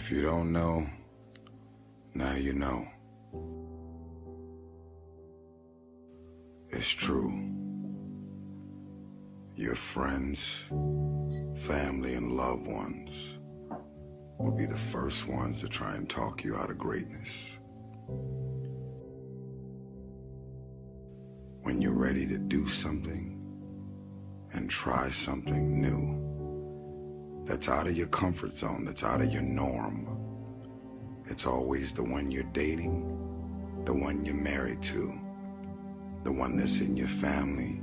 If you don't know, now you know. It's true. Your friends, family, and loved ones will be the first ones to try and talk you out of greatness. When you're ready to do something and try something new that's out of your comfort zone, that's out of your norm, it's always the one you're dating, the one you're married to, the one that's in your family,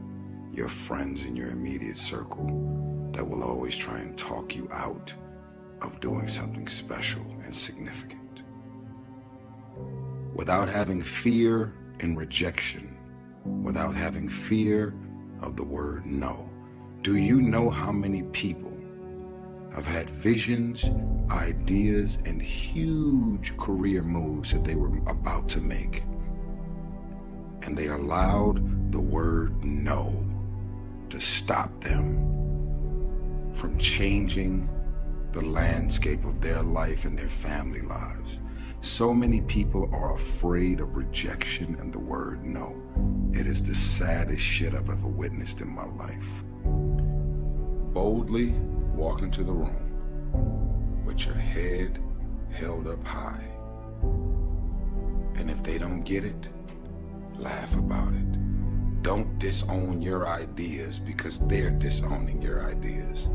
your friends in your immediate circle, that will always try and talk you out of doing something special and significant. Without having fear and rejection, without having fear of the word no, do you know how many people have had visions, ideas, and huge career moves that they were about to make, and they allowed the word no to stop them from changing the landscape of their life and their family lives? So many people are afraid of rejection and the word no. It is the saddest shit I've ever witnessed in my life. Boldly walk into the room with your head held up high. And if they don't get it, laugh about it. Don't disown your ideas because they're disowning your ideas.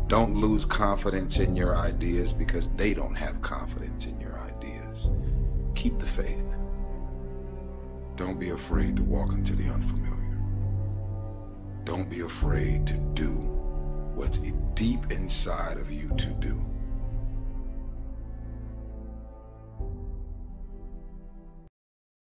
Don't lose confidence in your ideas because they don't have confidence in your ideas. Keep the faith. Don't be afraid to walk into the unfamiliar. Don't be afraid to do what's deep inside of you to do.